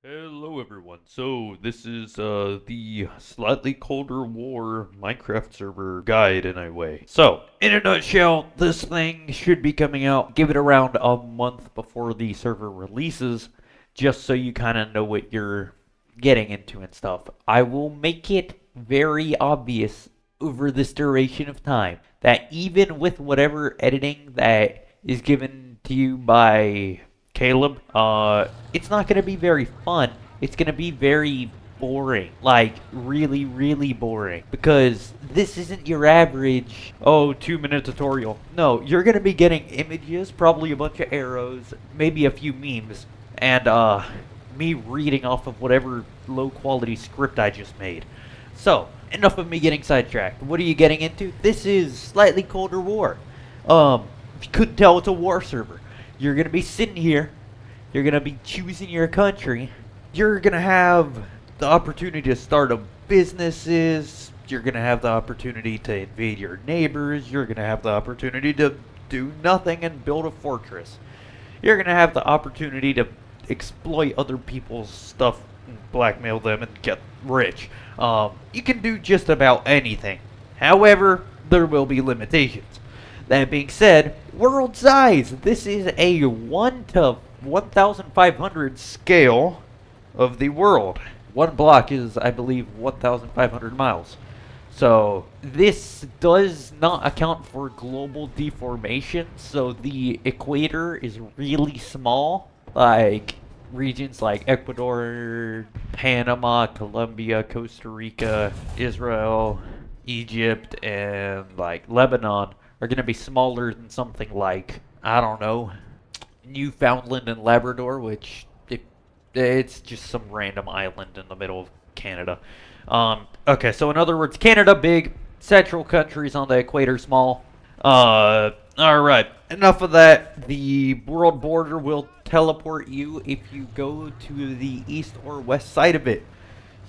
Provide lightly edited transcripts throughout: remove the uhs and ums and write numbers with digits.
Hello everyone. So this is the slightly colder war Minecraft server guide in a way. So, in a nutshell, this thing should be coming out, give it around a month before the server releases, just so you kind of know what you're getting into and stuff. I will make it very obvious over this duration of time that even with whatever editing that is given to you by Caleb, it's not going to be very fun. It's going to be very boring. Like, really, really boring. Because this isn't your average, 2-minute tutorial. No, you're going to be getting images, probably a bunch of arrows, maybe a few memes, and, me reading off of whatever low-quality script I just made. So, enough of me getting sidetracked. What are you getting into? This is Slightly Colder War. If you couldn't tell, it's a war server. You're going to be sitting here. You're going to be choosing your country. You're going to have the opportunity to start up businesses. You're going to have the opportunity to invade your neighbors. You're going to have the opportunity to do nothing and build a fortress. You're going to have the opportunity to exploit other people's stuff, blackmail them, and get rich. You can do just about anything. However, there will be limitations. That being said, world size. This is a 1 to 1,500 scale of the world. One block is, I believe, 1,500 miles. So, this does not account for global deformation, so the equator is really small. Like, regions like Ecuador, Panama, Colombia, Costa Rica, Israel, Egypt, and, like, Lebanon are going to be smaller than something like, I don't know, Newfoundland and Labrador, which it's just some random island in the middle of Canada. Okay, so in other words, Canada big, central countries on the equator small. Alright, enough of that. The world border will teleport you if you go to the east or west side of it.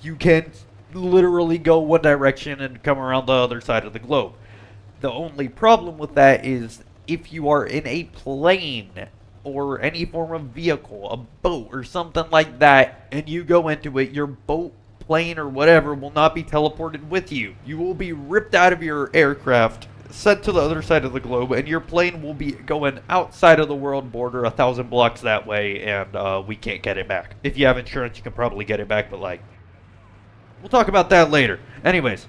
You can literally go one direction and come around the other side of the globe. The only problem with that is if you are in a plane or any form of vehicle, a boat or something like that, and you go into it, your boat, plane, or whatever will not be teleported with you. You will be ripped out of your aircraft, sent to the other side of the globe, and your plane will be going outside of the world border 1,000 blocks that way, and we can't get it back. If you have insurance, you can probably get it back, but like, we'll talk about that later. Anyways,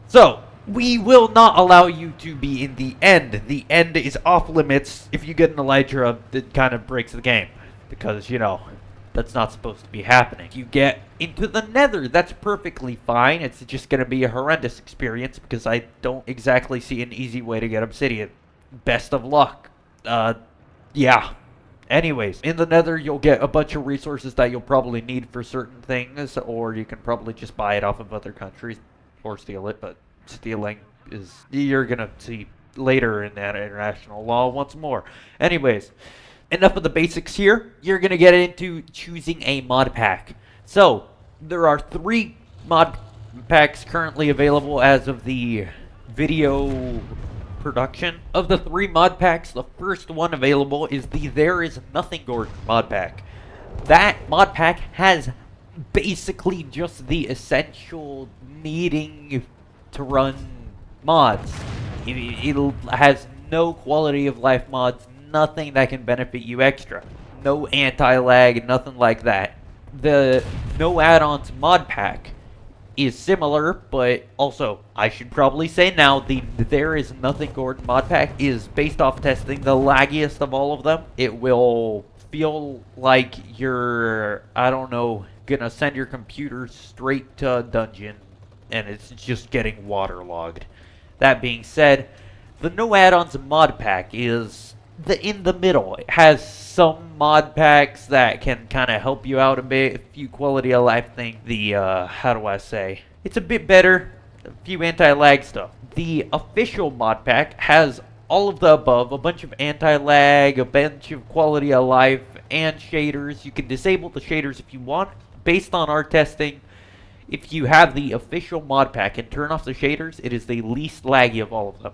so we will not allow you to be in the end. The end is off limits. If you get an elytra, it kind of breaks the game. Because, you know, that's not supposed to be happening. If you get into the nether, that's perfectly fine. It's just going to be a horrendous experience because I don't exactly see an easy way to get obsidian. Best of luck. Yeah. Anyways, in the nether, you'll get a bunch of resources that you'll probably need for certain things, or you can probably just buy it off of other countries or steal it, but stealing is, you're gonna see later in that international law once more. Anyways, enough of the basics here. You're gonna get into choosing a mod pack. So there are 3 mod packs currently available as of the video production. Of the 3 mod packs, the first one available is the There Is Nothing Gordon mod pack. That mod pack has basically just the essential needing to run mods. It has no quality of life mods, nothing that can benefit you extra. No anti-lag, nothing like that. The no add-ons mod pack is similar, but also, I should probably say now, the There Is Nothing Gordon mod pack is based off testing the laggiest of all of them. It will feel like you're, I don't know, gonna send your computer straight to a dungeon and it's just getting waterlogged. That being said, the no add-ons mod pack is in the middle. It has some mod packs that can kind of help you out a bit, a few quality of life things. How do I say? It's a bit better, a few anti-lag stuff. The official mod pack has all of the above, a bunch of anti-lag, a bunch of quality of life, and shaders. You can disable the shaders if you want. Based on our testing, if you have the official mod pack and turn off the shaders, it is the least laggy of all of them.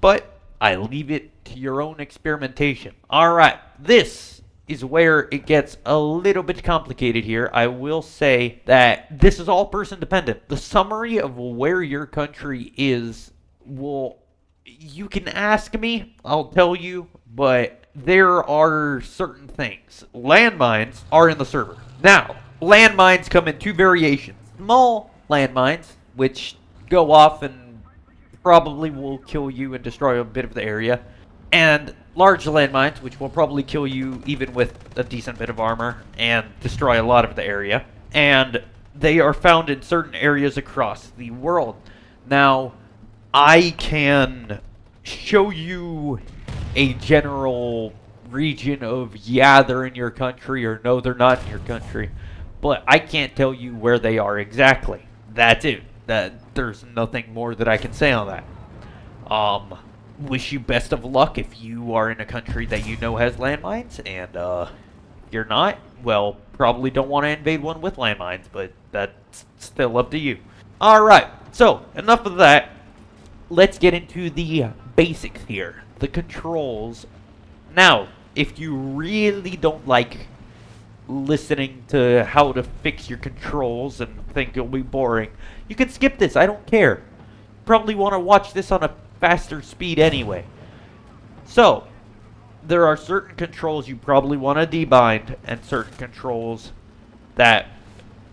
But I leave it to your own experimentation. Alright, this is where it gets a little bit complicated here. I will say that this is all person dependent. The summary of where your country is will, you can ask me, I'll tell you, but there are certain things. Landmines are in the server. Now, landmines come in two variations. Small landmines, which go off and probably will kill you and destroy a bit of the area, and large landmines, which will probably kill you even with a decent bit of armor and destroy a lot of the area. And they are found in certain areas across the world. Now, I can show you a general region of, yeah, they're in your country, or no, they're not in your country, but I can't tell you where they are exactly. That's it. There's nothing more that I can say on that. Wish you best of luck if you are in a country that you know has landmines, and you're not, well, probably don't want to invade one with landmines, but that's still up to you. Alright, so enough of that. Let's get into the basics here. The controls. Now, if you really don't like listening to how to fix your controls and think it'll be boring, you can skip this. I don't care. Probably want to watch this on a faster speed anyway. So, there are certain controls you probably want to debind, and certain controls that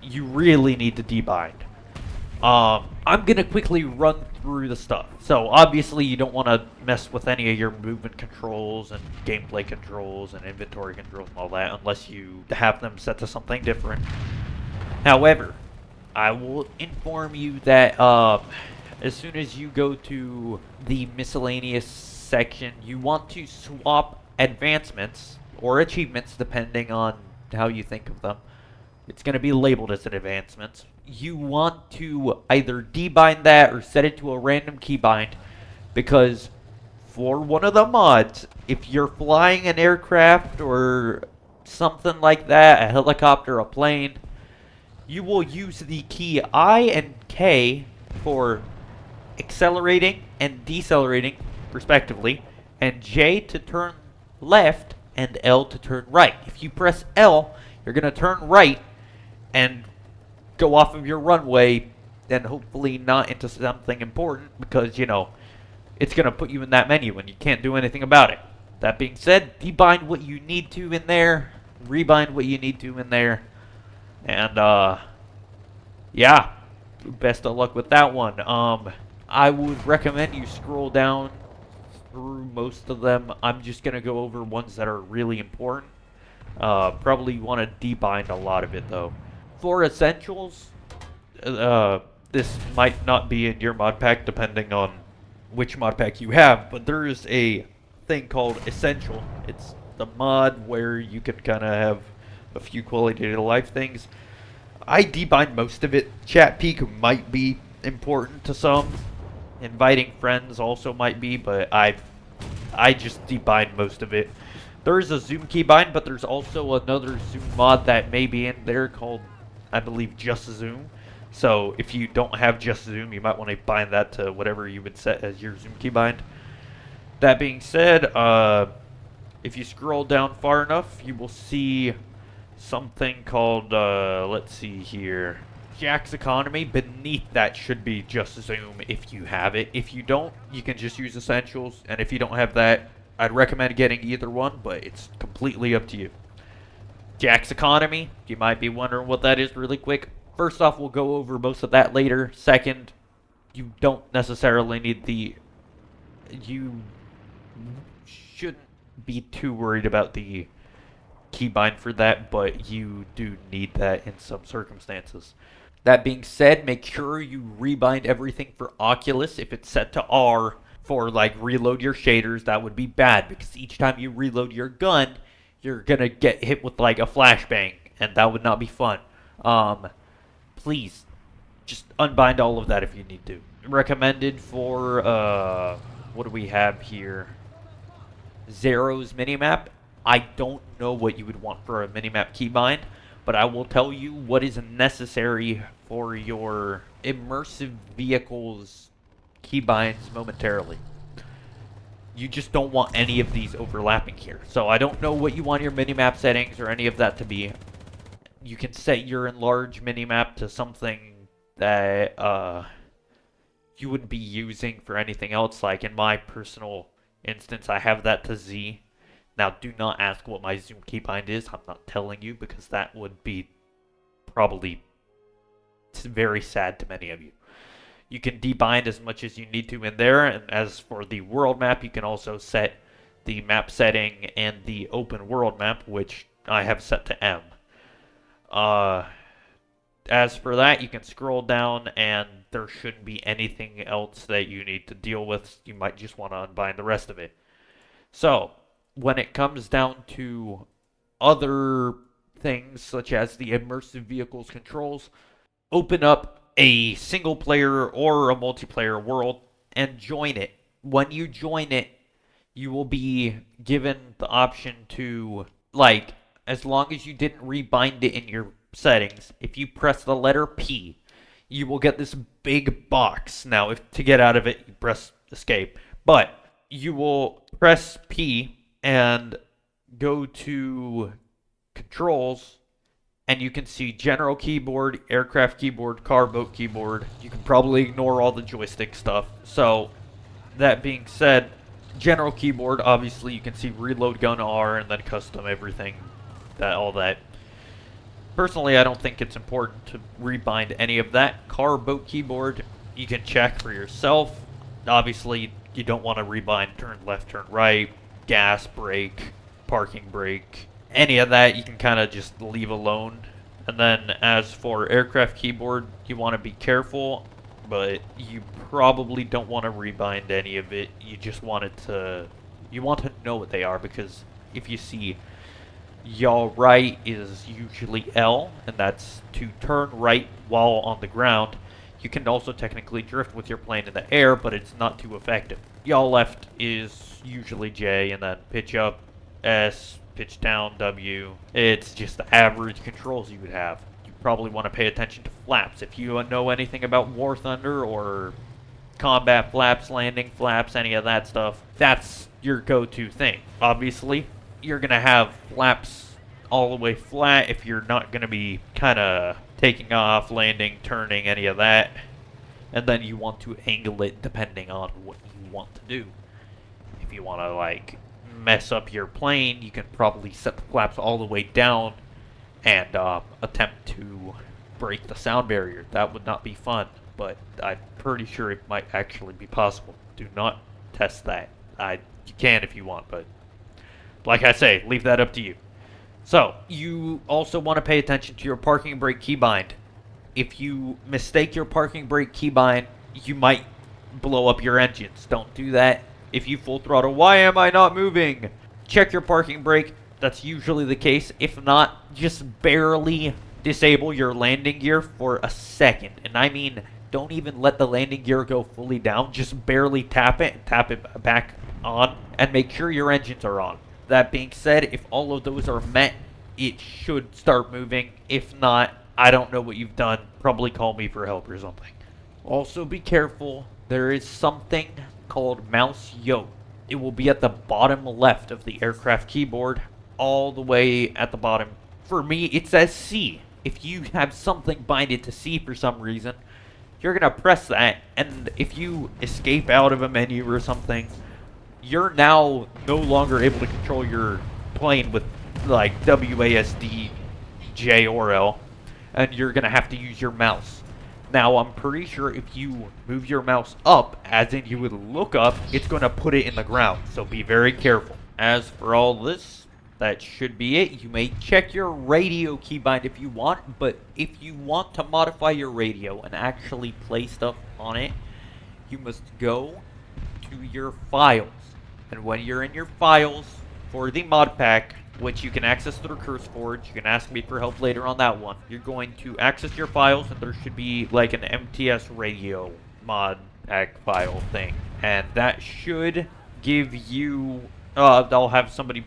you really need to debind. I'm going to quickly run through the stuff. So, obviously, you don't want to mess with any of your movement controls and gameplay controls and inventory controls and all that unless you have them set to something different. However, I will inform you that as soon as you go to the miscellaneous section, you want to swap advancements or achievements depending on how you think of them. It's going to be labeled as an advancement. You want to either debind that or set it to a random keybind, because for one of the mods, if you're flying an aircraft or something like that, a helicopter, a plane, you will use the key I and K for accelerating and decelerating, respectively, and J to turn left and L to turn right. If you press L, you're going to turn right and go off of your runway, and hopefully not into something important, because, you know, it's going to put you in that menu and you can't do anything about it. That being said, debind what you need to in there, rebind what you need to in there, and, yeah, best of luck with that one. I would recommend you scroll down through most of them. I'm just going to go over ones that are really important. Probably want to debind a lot of it, though. For essentials, this might not be in your mod pack depending on which mod pack you have, but there is a thing called Essential. It's the mod where you can kind of have a few quality of life things. I debind most of it. Chat peek might be important to some. Inviting friends also might be, but I just debind most of it. There is a zoom keybind, but there's also another zoom mod that may be in there called, I believe, Just Zoom. So if you don't have Just Zoom, you might want to bind that to whatever you would set as your zoom keybind. That being said, if you scroll down far enough, you will see something called, let's see here, Jack's Economy. Beneath that should be Just Zoom if you have it. If you don't, you can just use Essentials, and if you don't have that, I'd recommend getting either one, but it's completely up to you. Jack's Economy, you might be wondering what that is really quick. First off, we'll go over most of that later. Second, you don't necessarily need the... You shouldn't be too worried about the keybind for that, but you do need that in some circumstances. That being said, make sure you rebind everything for Oculus. If it's set to R for, like, reload your shaders, that would be bad, because each time you reload your gun, you're gonna get hit with, like, a flashbang, and that would not be fun. Please, just unbind all of that if you need to. Recommended for, what do we have here? Zero's minimap. I don't know what you would want for a minimap keybind, but I will tell you what is necessary for your immersive vehicles keybinds momentarily. You just don't want any of these overlapping here. So I don't know what you want your minimap settings or any of that to be. You can set your enlarge minimap to something that you wouldn't be using for anything else. Like in my personal instance, I have that to Z. Now, do not ask what my zoom keybind is. I'm not telling you because that would be probably very sad to many of you. You can debind as much as you need to in there, and as for the world map, you can also set the map setting and the open world map, which I have set to M. As for that, you can scroll down, and there shouldn't be anything else that you need to deal with. You might just want to unbind the rest of it. So, when it comes down to other things, such as the immersive vehicles controls, open up a single player or a multiplayer world and join it. When you join it, you will be given the option to, like, as long as you didn't rebind it in your settings, if you press the letter P, you will get this big box. Now, if to get out of it, you press escape. But you will press P and go to controls, and you can see general keyboard, aircraft keyboard, car boat keyboard. You can probably ignore all the joystick stuff. So, that being said, general keyboard, obviously you can see reload gun R and then custom everything, all that. Personally, I don't think it's important to rebind any of that. Car boat keyboard, you can check for yourself. Obviously, you don't want to rebind turn left, turn right, gas, brake, parking brake. Any of that you can kind of just leave alone. And then as for aircraft keyboard, you want to be careful, but you probably don't want to rebind any of it. You just want to know what they are, because if you see yaw right is usually L, and that's to turn right while on the ground. You can also technically drift with your plane in the air, but it's not too effective. Yaw left is usually J, and then pitch up S, pitch down W. It's just the average controls you would have. You probably want to pay attention to flaps. If you know anything about War Thunder or combat flaps, landing flaps, any of that stuff, that's your go-to thing. Obviously, you're going to have flaps all the way flat if you're not going to be kind of taking off, landing, turning, any of that. And then you want to angle it depending on what you want to do. If you want to, like, mess up your plane, you can probably set the flaps all the way down and attempt to break the sound barrier. That would not be fun, but I'm pretty sure it might actually be possible. Do not test that. You can if you want, but like I say, leave that up to you. So, you also want to pay attention to your parking brake keybind. If you mistake your parking brake keybind, you might blow up your engines. Don't do that. If you full throttle, why am I not moving? Check your parking brake. That's usually the case. If not, just barely disable your landing gear for a second. And I mean, don't even let the landing gear go fully down. Just barely tap it and tap it back on. And make sure your engines are on. That being said, if all of those are met, it should start moving. If not, I don't know what you've done. Probably call me for help or something. Also be careful. There is something called mouse yoke. It will be at the bottom left of the aircraft keyboard, all the way at the bottom. For me, it says C. If you have something binded to C for some reason, you're going to press that, and if you escape out of a menu or something, you're now no longer able to control your plane with, like, WASD, J, or L, and you're going to have to use your mouse. Now, I'm pretty sure if you move your mouse up, as in you would look up, it's going to put it in the ground, so be very careful. As for all this, that should be it. You may check your radio keybind if you want, but if you want to modify your radio and actually play stuff on it, you must go to your files. And when you're in your files for the mod pack, which you can access through CurseForge, you can ask me for help later on that one. You're going to access your files, and there should be like an MTS radio mod pack file thing. And that should give you, I'll have somebody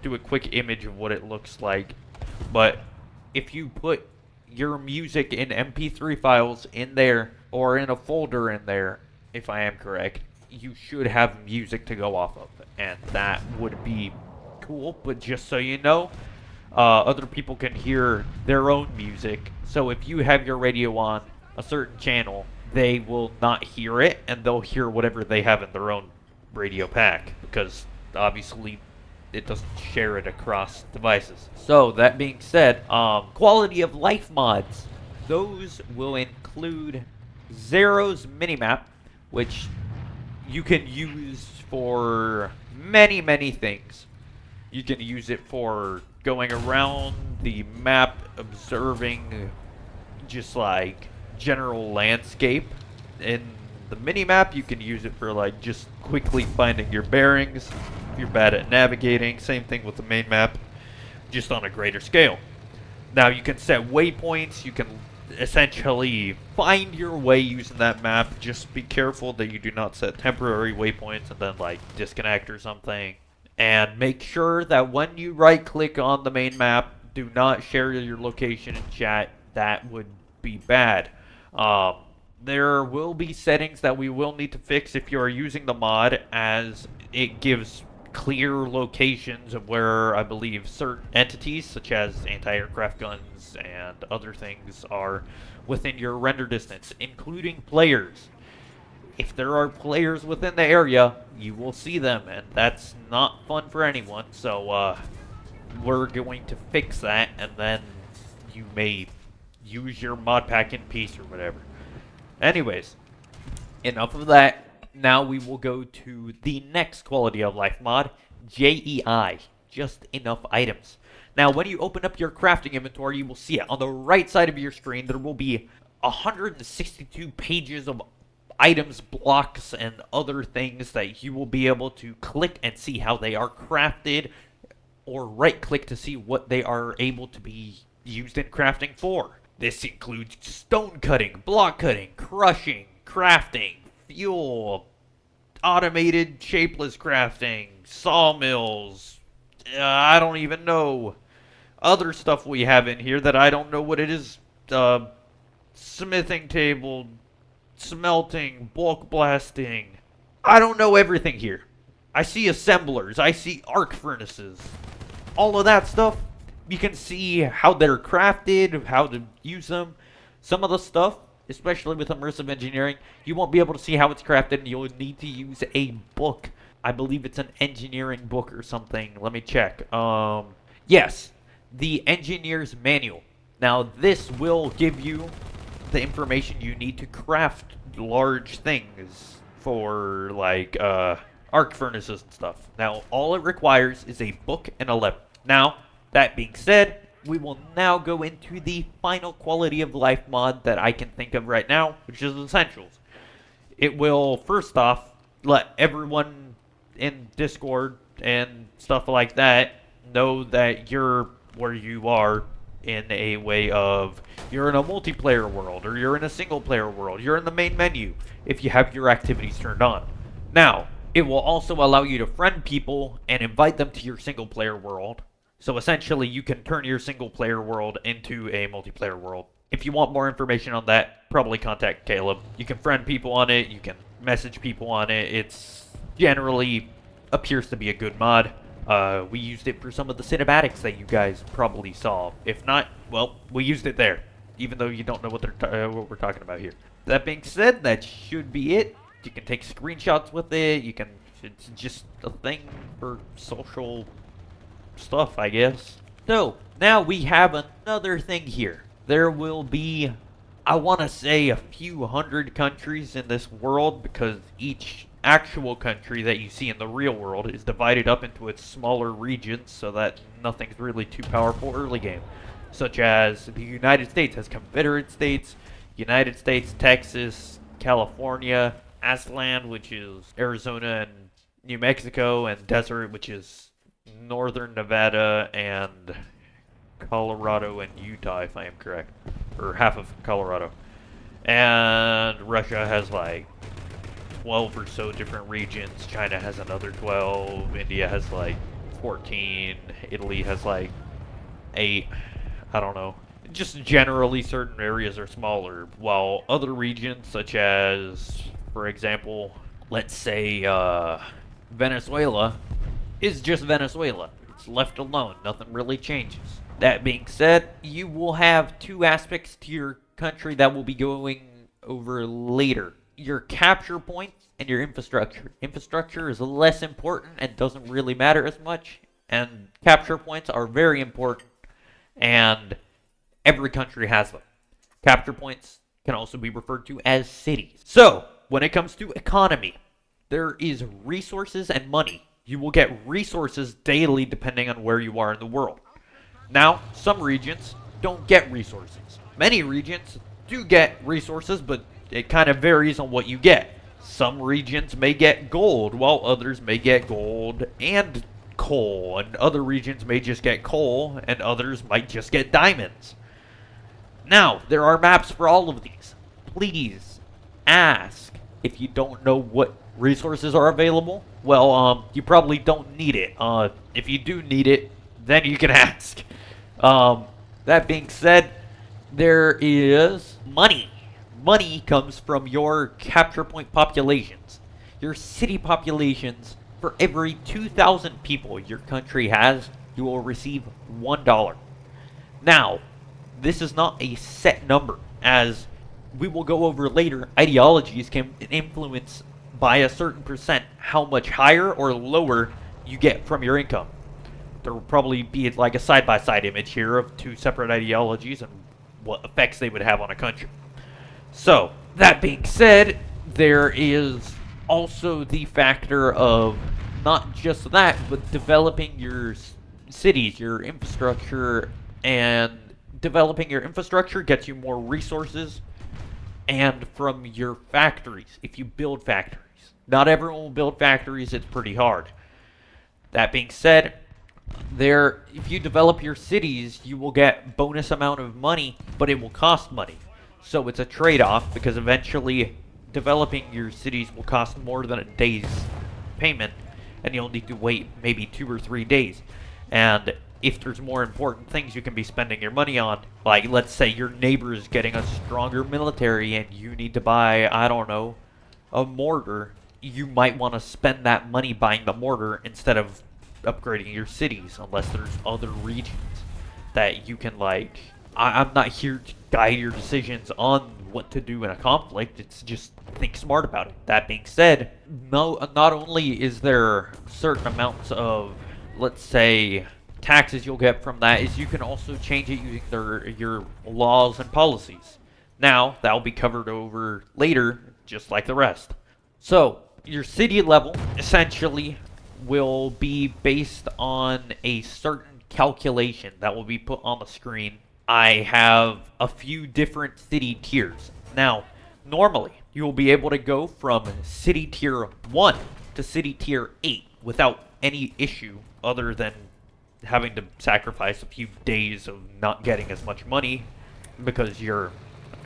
do a quick image of what it looks like. But if you put your music in MP3 files in there, or in a folder in there, if I am correct, you should have music to go off of, and that would be cool. But just so you know, other people can hear their own music. So if you have your radio on a certain channel, they will not hear it, and they'll hear whatever they have in their own radio pack, because obviously it doesn't share it across devices. So that being said, quality of life mods, those will include Zero's minimap, which you can use for many things. You can use it for going around the map, observing just like general landscape. In the minimap, you can use it for like just quickly finding your bearings. If you're bad at navigating, same thing with the main map, just on a greater scale. Now you can set waypoints, you can essentially find your way using that map. Just be careful that you do not set temporary waypoints and then like disconnect or something. And make sure that when you right click on the main map, do not share your location in chat. That would be bad. There will be settings that we will need to fix if you are using the mod, as it gives clear locations of where I believe certain entities such as anti-aircraft guns and other things are within your render distance, including players. If there are players within the area, you will see them, and that's not fun for anyone. So we're going to fix that, and then you may use your mod pack in peace or whatever. Anyways, enough of that. Now we will go to the next quality of life mod, JEI, just enough items. Now when you open up your crafting inventory, you will see it. On the right side of your screen, there will be 162 pages of items, blocks, and other things that you will be able to click and see how they are crafted, or right click to see what they are able to be used in crafting for. This includes stone cutting, block cutting, crushing, crafting, fuel, automated shapeless crafting, sawmills, I don't even know. Other stuff we have in here that I don't know what it is. Smithing table, smelting, bulk blasting. I don't know everything here. I see assemblers, I see arc furnaces. All of that stuff, you can see how they're crafted, how to use them. Some of the stuff, especially with immersive engineering, you won't be able to see how it's crafted, and you'll need to use a book. I believe it's an engineering book or something. Let me check. Yes, the engineer's manual. Now, this will give you the information you need to craft large things for, like, arc furnaces and stuff. Now, all it requires is a book and a lever. Now, that being said, we will now go into the final quality of life mod that I can think of right now, which is Essentials. It will, first off, let everyone in Discord and stuff like that know that you're where you are in a way of you're in a multiplayer world, or you're in a single player world, you're in the main menu if you have your activities turned on. Now, it will also allow you to friend people and invite them to your single player world. So essentially, you can turn your single player world into a multiplayer world. If you want more information on that, probably contact Caleb. You can friend people on it, you can message people on it. It's generally appears to be a good mod. We used it for some of the cinematics that you guys probably saw. If not, well, we used it there, even though you don't know what we're talking about here. That being said, that should be it. You can take screenshots with it. It's just a thing for social stuff, I guess. So, now we have another thing here. There will be, I want to say, a few hundred countries in this world, because each actual country that you see in the real world is divided up into its smaller regions so that nothing's really too powerful early game. Such as the United States has Confederate States, United States, Texas, California, Aztlan, which is Arizona and New Mexico, and Desert, which is northern Nevada and Colorado and Utah, if I am correct. Or half of Colorado. And Russia has like 12 or so different regions. China has another 12. India has like 14. Italy has like 8. I don't know. Just generally certain areas are smaller, while other regions, such as, for example, let's say, Venezuela is just Venezuela. It's left alone. Nothing really changes. That being said, you will have two aspects to your country that we'll be going over later. Your capture points and your infrastructure. Infrastructure is less important and doesn't really matter as much. And capture points are very important. And every country has them. Capture points can also be referred to as cities. So, when it comes to economy, there is resources and money. You will get resources daily depending on where you are in the world. Now, some regions don't get resources. Many regions do get resources, but it kind of varies on what you get. Some regions may get gold, while others may get gold and coal, and other regions may just get coal, and others might just get diamonds. Now, there are maps for all of these. Please ask if you don't know what resources are available. Well, you probably don't need it. If you do need it, then you can ask. That being said, there is money. Money comes from your capture point populations. Your city populations, for every 2,000 people your country has, you will receive $1. Now, this is not a set number, as we will go over later. Ideologies can influence by a certain percent how much higher or lower you get from your income. There will probably be like a side-by-side image here of two separate ideologies and what effects they would have on a country. So, that being said, there is also the factor of not just that, but developing your cities, your infrastructure, and developing your infrastructure gets you more resources, and from your factories, if you build factories. Not everyone will build factories, it's pretty hard. That being said, if you develop your cities, you will get bonus amount of money, but it will cost money. So it's a trade-off, because eventually developing your cities will cost more than a day's payment, and you'll need to wait maybe 2 or 3 days. And if there's more important things you can be spending your money on, like let's say your neighbor is getting a stronger military and you need to buy, I don't know, a mortar, you might want to spend that money buying the mortar instead of upgrading your cities, unless there's other regions that you can like. I'm not here to guide your decisions on what to do in a conflict. It's just think smart about it. That being said, not only is there certain amounts of, let's say, taxes you'll get from that, is you can also change it using your laws and policies. Now, that will be covered over later, just like the rest. So, your city level, essentially, will be based on a certain calculation that will be put on the screen. I have a few different city tiers. Now, normally, you will be able to go from city tier 1 to city tier 8 without any issue other than having to sacrifice a few days of not getting as much money because you're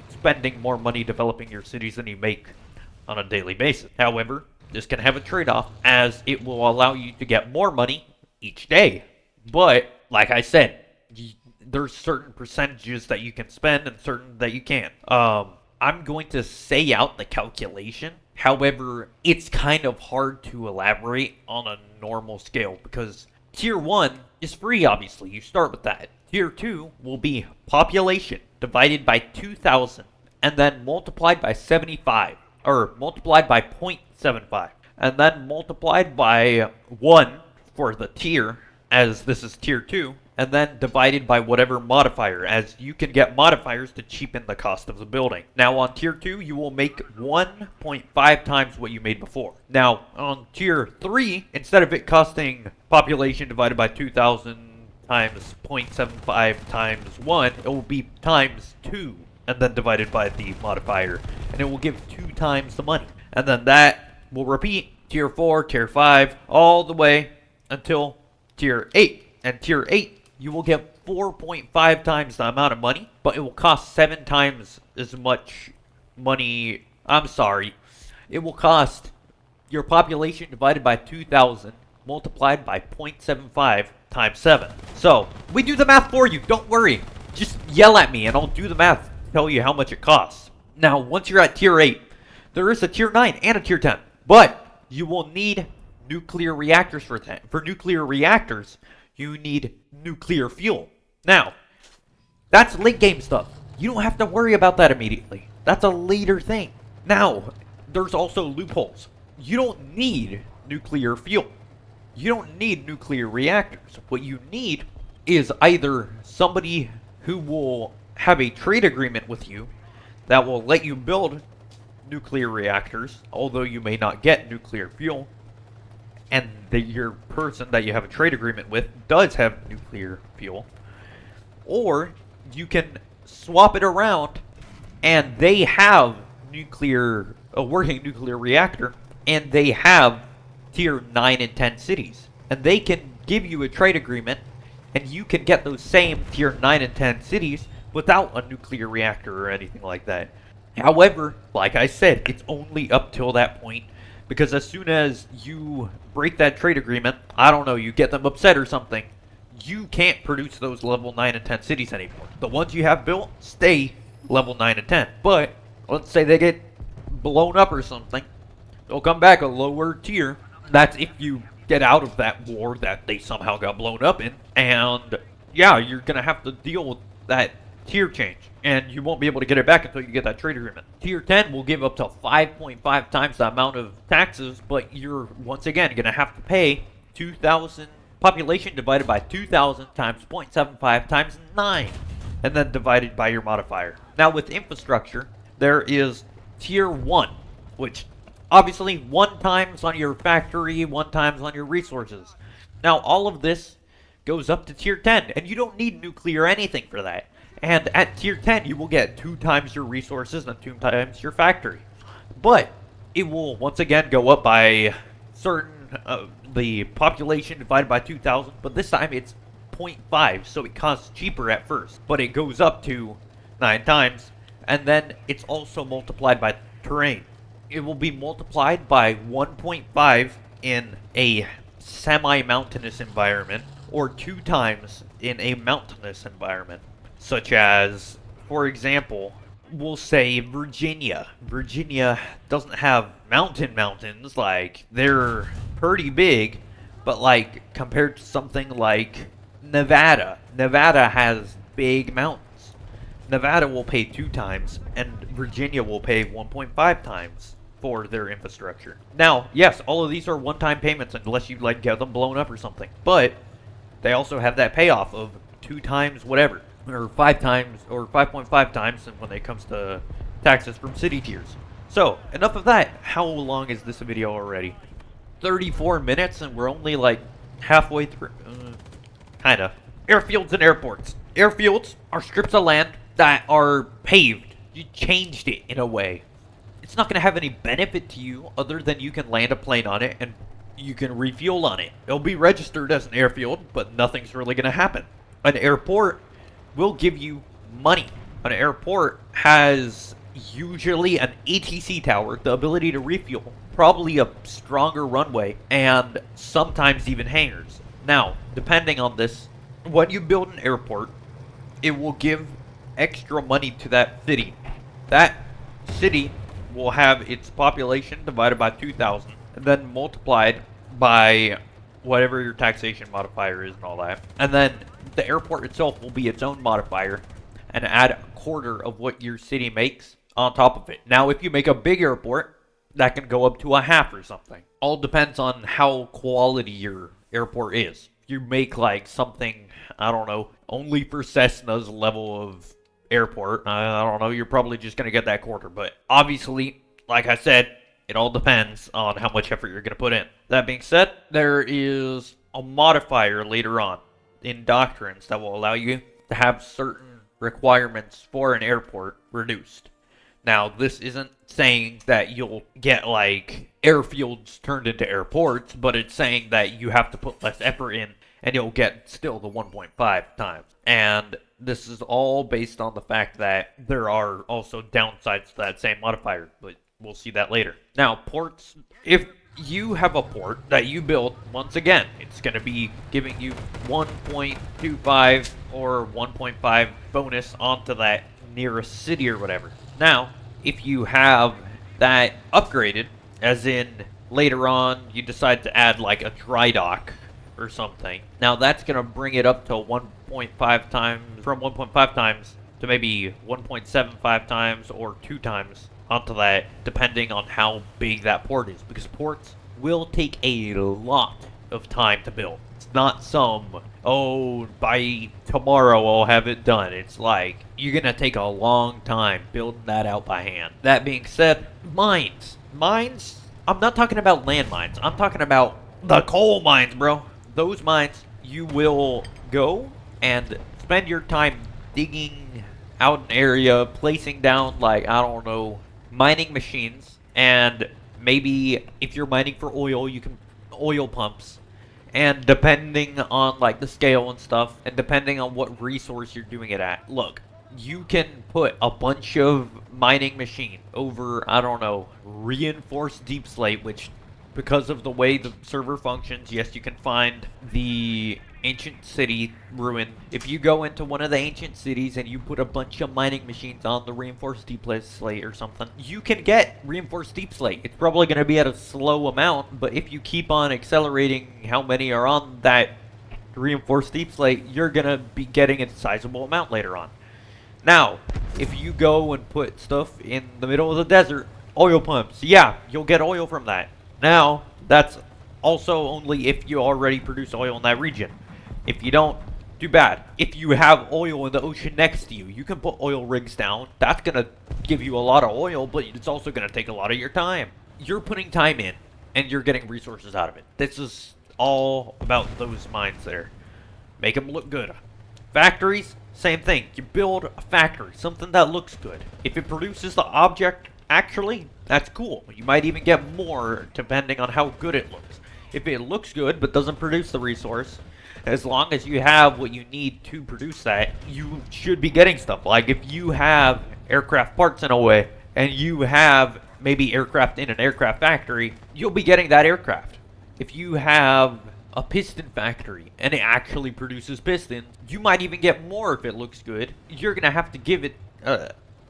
spending more money developing your cities than you make on a daily basis. However, this can have a trade-off, as it will allow you to get more money each day. But, like I said, there's certain percentages that you can spend and certain that you can't. I'm going to say out the calculation. However, it's kind of hard to elaborate on a normal scale because Tier 1 is free, obviously. You start with that. Tier 2 will be population divided by 2,000 and then multiplied by 75, or multiplied by 0.75, and then multiplied by 1 for the tier, as this is Tier 2, and then divided by whatever modifier, as you can get modifiers to cheapen the cost of the building. Now on Tier 2, you will make 1.5 times what you made before. Now on Tier 3, instead of it costing population divided by 2,000 times 0.75 times 1, it will be times 2, and then divided by the modifier, and it will give 2 times the money. And then that will repeat Tier 4, Tier 5, all the way until Tier 8. And Tier 8, you will get 4.5 times the amount of money, but it will cost 7 times as much money. I'm sorry. It will cost your population divided by 2,000 multiplied by 0.75 times 7. So, we do the math for you. Don't worry. Just yell at me and I'll do the math to tell you how much it costs. Now, once you're at Tier 8, there is a Tier 9 and a Tier 10. But you will need nuclear reactors for that. For nuclear reactors, you need nuclear fuel. Now, that's late game stuff. You don't have to worry about that immediately. That's a later thing. Now, there's also loopholes. You don't need nuclear fuel. You don't need nuclear reactors. What you need is either somebody who will have a trade agreement with you that will let you build nuclear reactors, although you may not get nuclear fuel, and your person that you have a trade agreement with does have nuclear fuel, or you can swap it around and they have a working nuclear reactor, and they have tier 9 and 10 cities, and they can give you a trade agreement, and you can get those same tier 9 and 10 cities without a nuclear reactor or anything like that. However, like I said, it's only up till that point, because as soon as you break that trade agreement, I don't know, you get them upset or something, you can't produce those level 9 and 10 cities anymore. The ones you have built stay level 9 and 10, but let's say they get blown up or something, they'll come back a lower tier. That's if you get out of that war that they somehow got blown up in, and yeah, you're gonna have to deal with that tier change, and you won't be able to get it back until you get that trade agreement. Tier 10 will give up to 5.5 times the amount of taxes, but you're once again gonna have to pay 2,000 population divided by 2,000 times 0.75 times 9, and then divided by your modifier. Now with infrastructure, there is tier 1, which obviously 1 times on your factory, 1 times on your resources. Now all of this goes up to tier 10, and you don't need nuclear or anything for that. And at tier 10, you will get 2 times your resources and 2 times your factory. But it will once again go up by certain, the population divided by 2,000, but this time it's 0.5, so it costs cheaper at first. But it goes up to 9 times, and then it's also multiplied by terrain. It will be multiplied by 1.5 in a semi-mountainous environment, or 2 times in a mountainous environment. Such as, for example, we'll say Virginia. Virginia doesn't have mountains, like, they're pretty big, but like, compared to something like Nevada, Nevada has big mountains. Nevada will pay 2 times, and Virginia will pay 1.5 times for their infrastructure. Now, yes, all of these are one-time payments unless you, like, get them blown up or something, but they also have that payoff of 2 times whatever, or 5 times, or 5.5 times when it comes to taxes from city tiers. So, enough of that. How long is this video already? 34 minutes, and we're only like halfway through. Kinda. Airfields and airports. Airfields are strips of land that are paved. You changed it in a way. It's not going to have any benefit to you other than you can land a plane on it and you can refuel on it. It'll be registered as an airfield, but nothing's really going to happen. An airport will give you money. An airport has usually an ATC tower, the ability to refuel, probably a stronger runway, and sometimes even hangars. Now, depending on this, when you build an airport, it will give extra money to that city. That city will have its population divided by 2,000, and then multiplied by whatever your taxation modifier is and all that. And then the airport itself will be its own modifier and add a quarter of what your city makes on top of it. Now, if you make a big airport, that can go up to a half or something. All depends on how quality your airport is. If you make like something, I don't know, only for Cessna's level of airport, I don't know, you're probably just going to get that quarter. But obviously, like I said, it all depends on how much effort you're going to put in. That being said, there is a modifier later on in doctrines that will allow you to have certain requirements for an airport reduced. Now, this isn't saying that you'll get, like, airfields turned into airports, but it's saying that you have to put less effort in, and you'll get still the 1.5 times. And this is all based on the fact that there are also downsides to that same modifier, but we'll see that later. Now, ports, if you have a port that you build, once again, it's going to be giving you 1.25 or 1.5 bonus onto that nearest city or whatever. Now, if you have that upgraded as in later on you decide to add like a dry dock or something. Now that's going to bring it up to 1.5 times, from 1.5 times to maybe 1.75 times or 2 times onto that, depending on how big that port is, because ports will take a lot of time to build. It's not some, oh, by tomorrow I'll have it done. It's like, you're gonna take a long time building that out by hand. That being said, mines. Mines, I'm not talking about land mines. I'm talking about the coal mines, bro. Those mines, you will go and spend your time digging out an area, placing down, like, I don't know, mining machines, and maybe if you're mining for oil, you can oil pumps. And depending on like the scale and stuff, and depending on what resource you're doing it at, look, you can put a bunch of mining machine over, I don't know, reinforced deep slate, which because of the way the server functions, yes, you can find the ancient city ruin. If you go into one of the ancient cities and you put a bunch of mining machines on the reinforced deep slate or something, you can get reinforced deep slate. It's probably going to be at a slow amount, but if you keep on accelerating how many are on that reinforced deep slate, you're going to be getting a sizable amount later on. Now, if you go and put stuff in the middle of the desert, oil pumps, yeah, you'll get oil from that. Now, that's also only if you already produce oil in that region. If you don't, too bad. If you have oil in the ocean next to you, you can put oil rigs down. That's going to give you a lot of oil, but it's also going to take a lot of your time. You're putting time in, and you're getting resources out of it. This is all about those mines there. Make them look good. Factories, same thing. You build a factory, something that looks good. If it produces the object, actually, that's cool. You might even get more depending on how good it looks. If it looks good but doesn't produce the resource, as long as you have what you need to produce that, you should be getting stuff. Like if you have aircraft parts in a way, and you have maybe aircraft in an aircraft factory, you'll be getting that aircraft. If you have a piston factory and it actually produces pistons, you might even get more if it looks good. You're gonna have to give it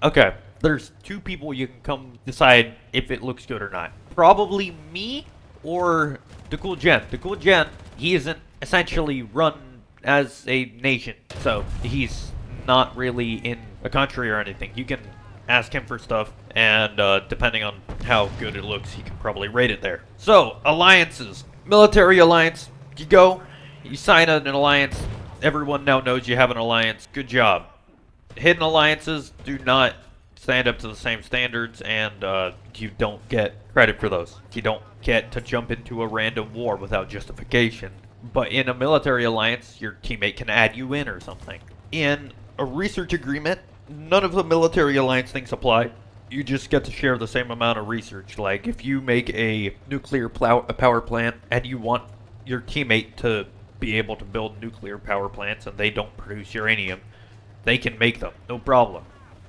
okay, there's two people you can come decide if it looks good or not. Probably me or the Cool Gen. The Cool Gen, he isn't essentially run as a nation, so he's not really in a country or anything. You can ask him for stuff, and depending on how good it looks, he can probably rate it there. So, alliances. Military alliance, you go, you sign an alliance, everyone now knows you have an alliance, good job. Hidden alliances do not stand up to the same standards, and you don't get credit for those. You don't get to jump into a random war without justification. But in a military alliance, your teammate can add you in or something. In a research agreement, none of the military alliance things apply. You just get to share the same amount of research. Like, if you make a nuclear power plant and you want your teammate to be able to build nuclear power plants and they don't produce uranium, they can make them, no problem.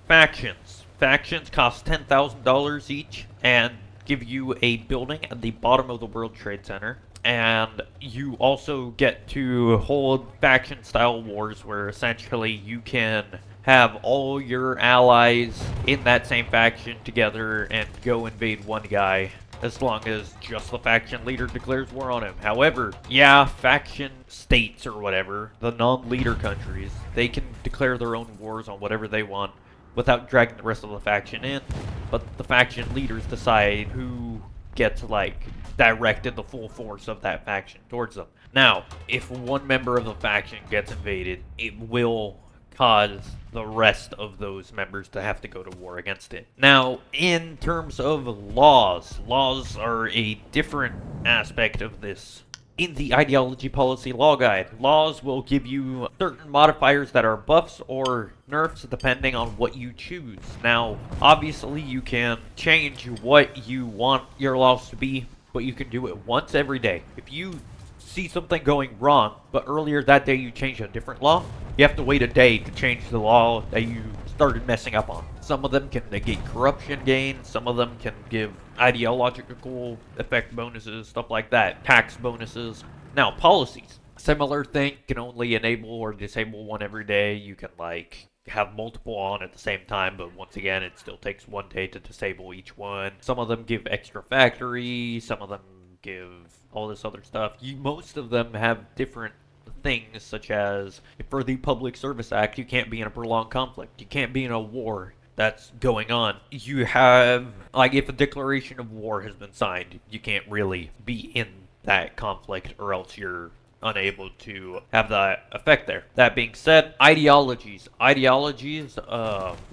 Factions. Factions cost $10,000 each and give you a building at the bottom of the World Trade Center. And you also get to hold faction-style wars where essentially you can have all your allies in that same faction together and go invade one guy, as long as just the faction leader declares war on him. However, yeah, faction states or whatever, the non-leader countries, they can declare their own wars on whatever they want without dragging the rest of the faction in, but the faction leaders decide who gets, like, directed the full force of that faction towards them. Now, if one member of the faction gets invaded, it will cause the rest of those members to have to go to war against it. Now, in terms of laws, laws are a different aspect of this. In the Ideology Policy Law Guide, laws will give you certain modifiers that are buffs or nerfs depending on what you choose. Now, obviously you can change what you want your laws to be, but you can do it once every day. If you see something going wrong, but earlier that day you changed a different law, you have to wait a day to change the law that you started messing up on. Some of them can negate corruption gain, some of them can give ideological effect bonuses, stuff like that, tax bonuses. Now, policies. Similar thing, can only enable or disable one every day. You can, like, have multiple on at the same time, but once again, it still takes 1 day to disable each one. Some of them give extra factory, some of them give all this other stuff. Most of them have different things, such as for the Public Service Act, you can't be in a prolonged conflict. You can't be in a war that's going on. You have, like, if a declaration of war has been signed, you can't really be in that conflict, or else you're unable to have that effect there. That being said, ideologies. Ideologies,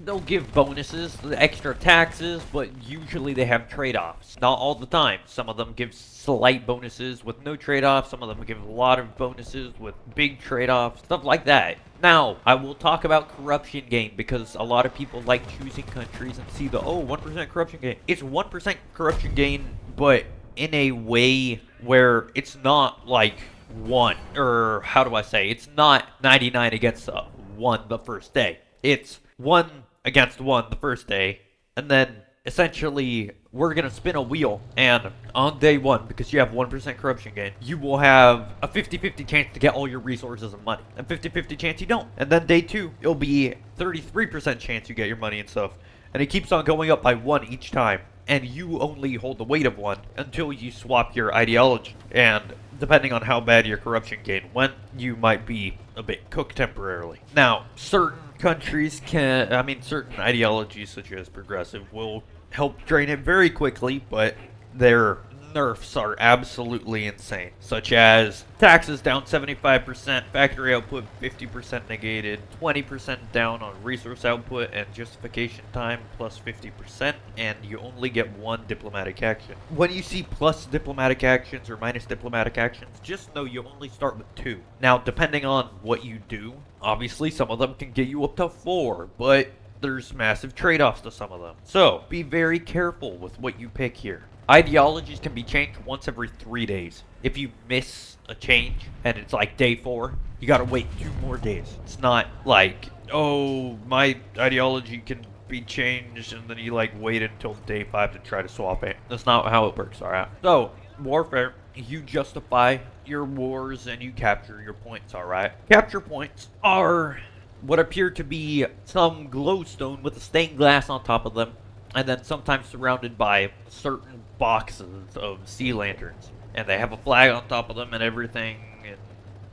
they'll give bonuses, extra taxes, but usually they have trade-offs. Not all the time. Some of them give slight bonuses with no trade-offs. Some of them give a lot of bonuses with big trade-offs. Stuff like that. Now, I will talk about corruption gain, because a lot of people like choosing countries and see the, 1% corruption gain. It's 1% corruption gain, but in a way where it's not like one, or how do I say, it's not 99 against 1 the first day. It's 1 against 1 the first day, and then essentially we're gonna spin a wheel, and on day 1, because you have 1% corruption gain, you will have a 50-50 chance to get all your resources and money, and 50-50 chance you don't. And then day 2, it'll be 33% chance you get your money and stuff, and it keeps on going up by 1 each time, and you only hold the weight of 1 until you swap your ideology. And depending on how bad your corruption gain went, you might be a bit cooked temporarily. Now, certain countries certain ideologies such as progressive will help drain it very quickly, but their nerfs are absolutely insane, such as taxes down 75%, factory output 50% negated, 20% down on resource output, and justification time plus 50%, and you only get 1 diplomatic action. When you see plus diplomatic actions or minus diplomatic actions, just know you only start with 2. Now, depending on what you do, obviously some of them can get you up to 4, but there's massive trade-offs to some of them. So, be very careful with what you pick here. Ideologies can be changed once every 3 days. If you miss a change and it's like day 4, you gotta wait 2 more days. It's not like, my ideology can be changed and then you like wait until day 5 to try to swap it. That's not how it works, alright? So, warfare, you justify your wars and you capture your points, alright? Capture points are what appear to be some glowstone with a stained glass on top of them, and then sometimes surrounded by certain boxes of sea lanterns. And they have a flag on top of them and everything, and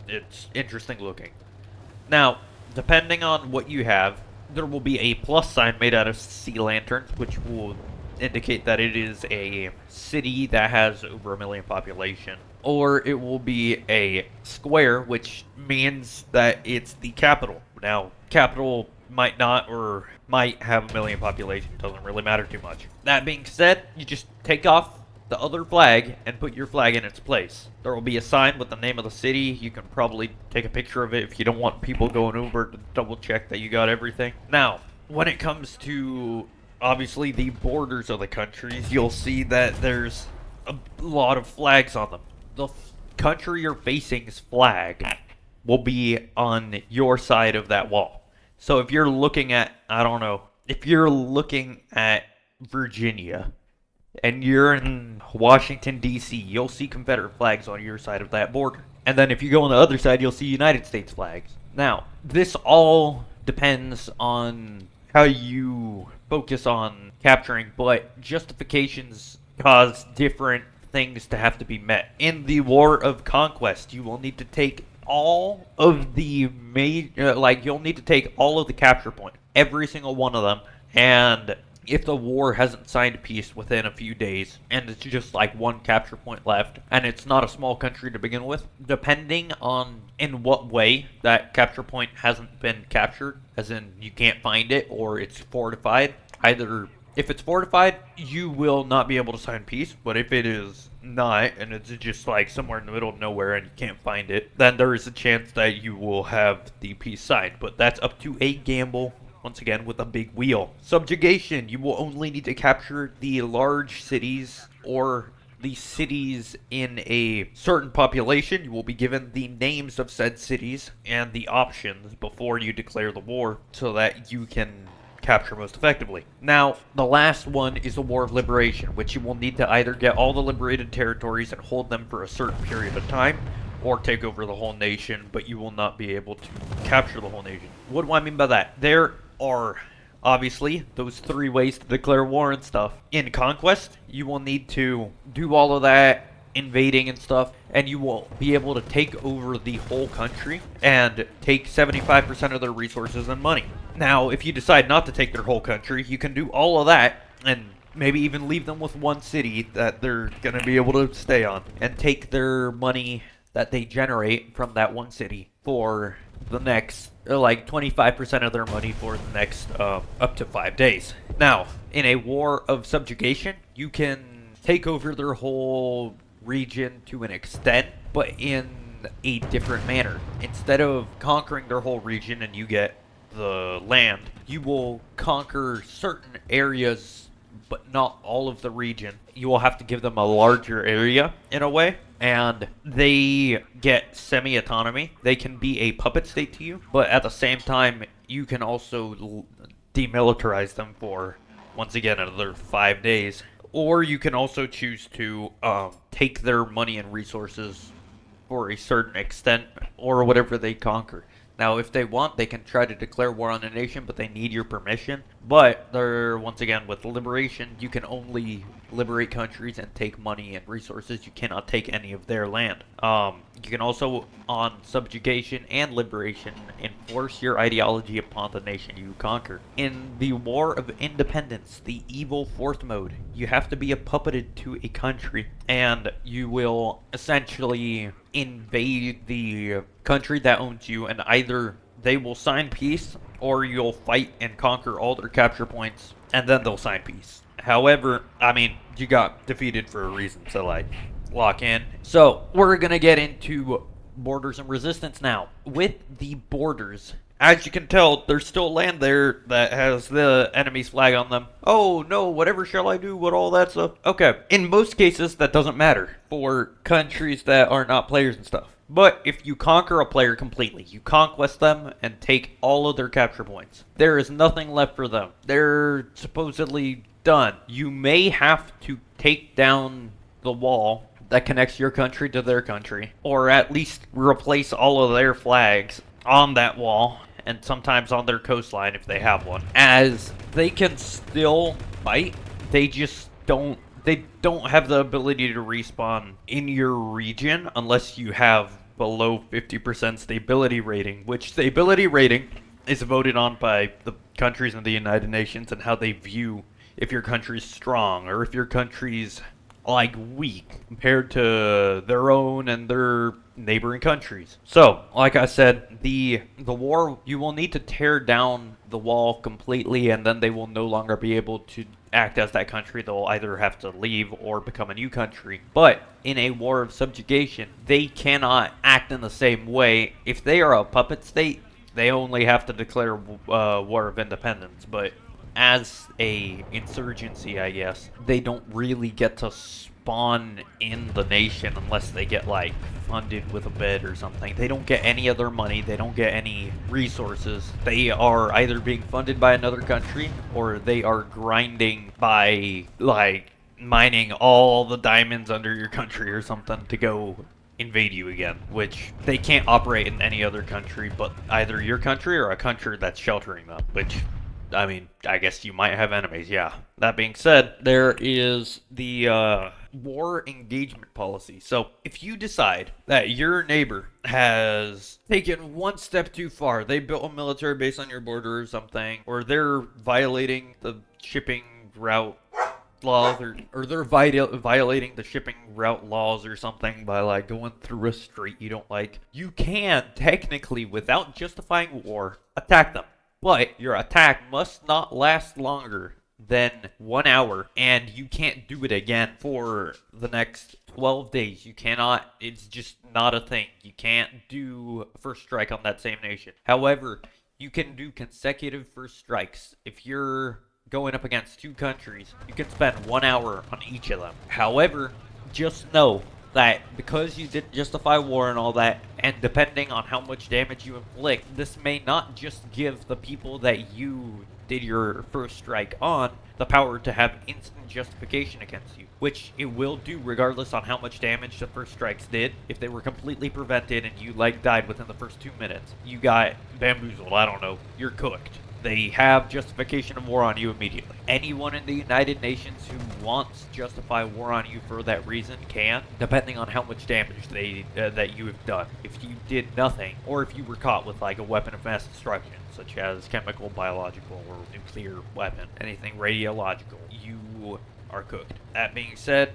it's interesting looking. Now, depending on what you have, there will be a plus sign made out of sea lanterns, which will indicate that it is a city that has over 1 million population. Or it will be a square, which means that it's the capital. Now, capital might not or might have 1 million population, doesn't really matter too much. That being said, you just take off the other flag and put your flag in its place. There will be a sign with the name of the city. You can probably take a picture of it if you don't want people going over to double check that you got everything. Now, when it comes to obviously the borders of the countries, you'll see that there's a lot of flags on them. The country you're facing's flag will be on your side of that wall. So if you're looking at, if you're looking at Virginia and you're in Washington, D.C., you'll see Confederate flags on your side of that border. And then if you go on the other side, you'll see United States flags. Now, this all depends on how you focus on capturing, but justifications cause different things to have to be met. In the War of Conquest, you will need to take all of the you'll need to take all of the capture points, every single one of them, and if the war hasn't signed peace within a few days, and it's just like 1 capture point left, and it's not a small country to begin with, depending on in what way that capture point hasn't been captured, as in you can't find it or it's fortified, either if it's fortified, you will not be able to sign peace, but if it is not, and it's just like somewhere in the middle of nowhere and you can't find it, then there is a chance that you will have the peace signed, but that's up to a gamble, once again, with a big wheel. Subjugation, you will only need to capture the large cities or the cities in a certain population. You will be given the names of said cities and the options before you declare the war so that you can capture most effectively. Now, the last one is the War of Liberation, which you will need to either get all the liberated territories and hold them for a certain period of time, or take over the whole nation, but you will not be able to capture the whole nation. What do I mean by that? There are obviously those 3 ways to declare war and stuff. In Conquest, you will need to do all of that invading and stuff, and you will be able to take over the whole country and take 75% of their resources and money. Now, if you decide not to take their whole country, you can do all of that and maybe even leave them with one city that they're going to be able to stay on and take their money that they generate from that one city for the next, like 25% of their money for the next up to 5 days. Now, in a war of subjugation, you can take over their whole region to an extent, but in a different manner. Instead of conquering their whole region and you get the land, you will conquer certain areas, but not all of the region. You will have to give them a larger area in a way, and they get semi-autonomy. They can be a puppet state to you, but at the same time, you can also demilitarize them for, once again, another 5 days. Or you can also choose to take their money and resources for a certain extent, or whatever they conquer. Now, if they want, they can try to declare war on a nation, but they need your permission. But they're, once again, with liberation, you can only liberate countries and take money and resources. You cannot take any of their land. You can also, on subjugation and liberation, enforce your ideology upon the nation you conquer. In the War of Independence, the evil 4th mode, you have to be puppeted to a country, and you will essentially invade the country that owns you, and either they will sign peace, or you'll fight and conquer all their capture points, and then they'll sign peace. However, I mean, you got defeated for a reason, so like, lock in. So, we're gonna get into borders and resistance now. With the borders, as you can tell, there's still land there that has the enemy's flag on them. Oh no, whatever shall I do with all that stuff? Okay, in most cases, that doesn't matter for countries that are not players and stuff. But if you conquer a player completely, you conquest them and take all of their capture points, there is nothing left for them. They're supposedly done. You may have to take down the wall that connects your country to their country, or at least replace all of their flags on that wall, and sometimes on their coastline if they have one, as they can still fight. They just don't have the ability to respawn in your region unless you have below 50% stability rating, which stability rating is voted on by the countries in the United Nations and how they view if your country's strong or if your country's like weak compared to their own and their neighboring countries. So, like I said, the war, you will need to tear down the wall completely, and then they will no longer be able to act as that country. They'll either have to leave or become a new country. But in a war of subjugation, they cannot act in the same way. If they are a puppet state, they only have to declare war of independence. But as a insurgency, I guess, they don't really get to spawn in the nation unless they get like funded with a bid or something. They don't get any of their money, they don't get any resources. They are either being funded by another country or they are grinding by like mining all the diamonds under your country or something to go invade you again, which they can't operate in any other country but either your country or a country that's sheltering them, which, I mean, I guess you might have enemies, yeah. That being said, there is the war engagement policy. So, if you decide that your neighbor has taken one step too far, they built a military base on your border or something, or they're violating the shipping route laws, or they're violating the shipping route laws or something by like going through a street you don't like, you can technically, without justifying war, attack them. But your attack must not last longer than 1 hour, and you can't do it again for the next 12 days. You cannot, it's just not a thing. You can't do a first strike on that same nation. However, you can do consecutive first strikes. If you're going up against 2 countries, you can spend 1 hour on each of them. However, just know that because you didn't justify war and all that, and depending on how much damage you inflict, this may not just give the people that you did your first strike on, the power to have instant justification against you, which it will do regardless on how much damage the first strikes did. If they were completely prevented and you like died within the first 2 minutes, you got bamboozled, I don't know, you're cooked. They have justification of war on you immediately. Anyone in the United Nations who wants to justify war on you for that reason can, depending on how much damage that you have done. If you did nothing, or if you were caught with like a weapon of mass destruction, such as chemical, biological, or nuclear weapon, anything radiological, you are cooked. That being said,